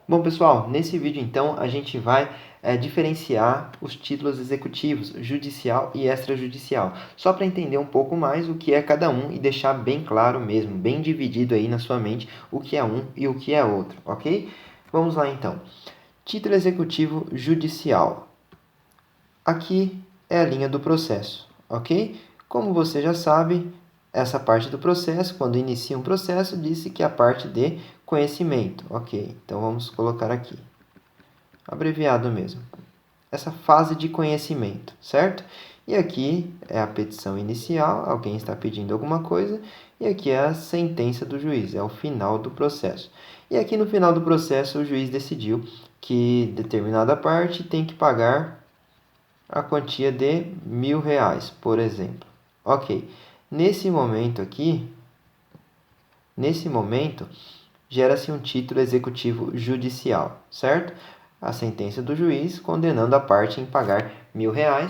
Bom, pessoal, nesse vídeo, então, a gente vai diferenciar os títulos executivos, judicial e extrajudicial, só para entender um pouco mais o que é cada um e deixar bem claro mesmo, bem dividido aí na sua mente o que é um e o que é outro, ok? Vamos lá, então. Título executivo judicial. Aqui é a linha do processo, ok? Como você já sabe, essa parte do processo, quando inicia um processo, disse que é a parte de conhecimento, ok? Então, vamos colocar aqui, abreviado mesmo, essa fase de conhecimento, certo? E aqui é a petição inicial, alguém está pedindo alguma coisa, e aqui é a sentença do juiz, é o final do processo. E aqui no final do processo, o juiz decidiu que determinada parte tem que pagar a quantia de R$ 1.000, por exemplo. Ok, nesse momento aqui, gera-se um título executivo judicial, certo? A sentença do juiz condenando a parte em pagar R$ 1.000.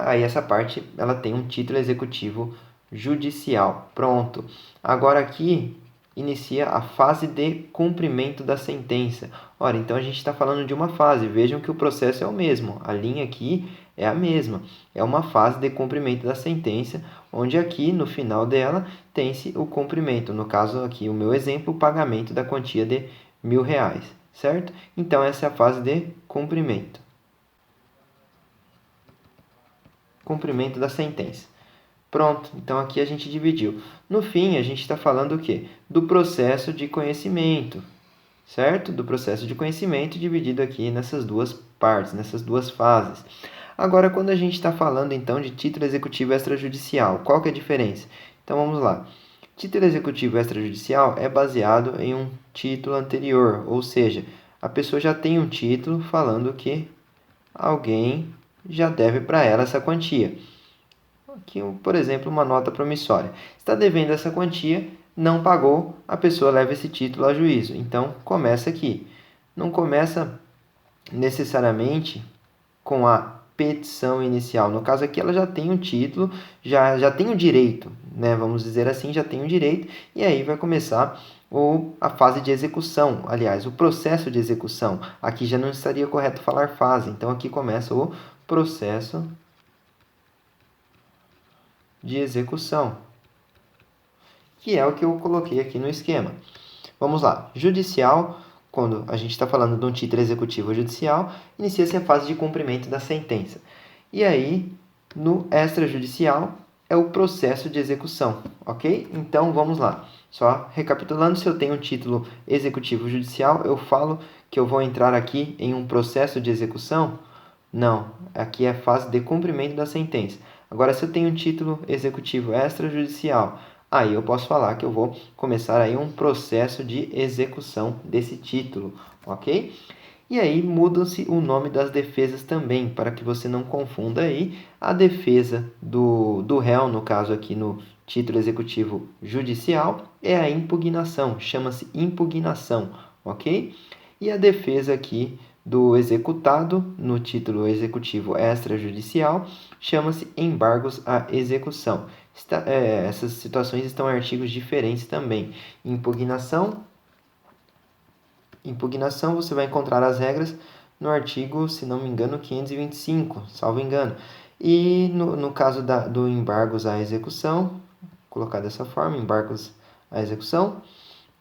Aí essa parte ela tem um título executivo judicial. Pronto. Agora aqui inicia a fase de cumprimento da sentença. Ora, então a gente está falando de uma fase. Vejam que o processo é o mesmo. A linha aqui é a mesma. É uma fase de cumprimento da sentença, onde aqui no final dela tem-se o cumprimento. No caso aqui, o meu exemplo, o pagamento da quantia de R$ 1.000, certo? Então essa é a fase de cumprimento. Cumprimento da sentença. Pronto, então aqui a gente dividiu. No fim, a gente está falando o quê? Do processo de conhecimento, certo? Do processo de conhecimento dividido aqui nessas duas partes, nessas duas fases. Agora, quando a gente está falando, então, de título executivo extrajudicial, qual que é a diferença? Então, vamos lá. Título executivo extrajudicial é baseado em um título anterior, ou seja, a pessoa já tem um título falando que alguém já deve para ela essa quantia. Aqui, por exemplo, uma nota promissória. Está devendo essa quantia, não pagou, a pessoa leva esse título a juízo. Então, começa aqui. Não começa necessariamente com a petição inicial. No caso aqui, ela já tem um título, já tem o direito, né? Vamos dizer assim, já tem o direito. E aí vai começar a fase de execução. Aliás, o processo de execução. Aqui já não estaria correto falar fase. Então, aqui começa o processo de execução, que é o que eu coloquei aqui no esquema. Vamos lá. Judicial, quando a gente está falando de um título executivo judicial, inicia-se a fase de cumprimento da sentença. E aí, no extrajudicial, é o processo de execução, ok? Então, vamos lá. Só recapitulando, se eu tenho um título executivo judicial, eu falo que eu vou entrar aqui em um processo de execução? Não, aqui é a fase de cumprimento da sentença. Agora, se eu tenho um título executivo extrajudicial, aí eu posso falar que eu vou começar aí um processo de execução desse título, ok? E aí muda-se o nome das defesas também, para que você não confunda aí a defesa do réu, no caso aqui no título executivo judicial, é a impugnação, chama-se impugnação, ok? E a defesa aqui do executado, no título executivo extrajudicial, chama-se embargos à execução. Essas situações estão em artigos diferentes também. Impugnação, você vai encontrar as regras no artigo, se não me engano, 525, salvo engano. E no caso do embargos à execução, colocar dessa forma, embargos à execução,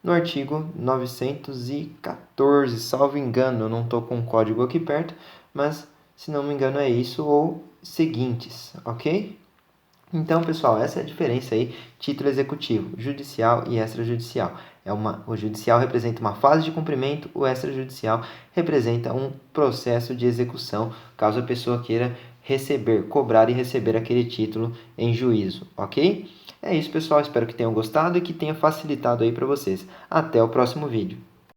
no artigo 914, salvo engano, eu não estou com o código aqui perto, mas se não me engano é isso ou seguintes, ok? Então, pessoal, essa é a diferença aí, título executivo, judicial e extrajudicial. O judicial representa uma fase de cumprimento, o extrajudicial representa um processo de execução, caso a pessoa queira cobrar e receber aquele título em juízo, ok? É isso, pessoal, espero que tenham gostado e que tenha facilitado aí para vocês. Até o próximo vídeo.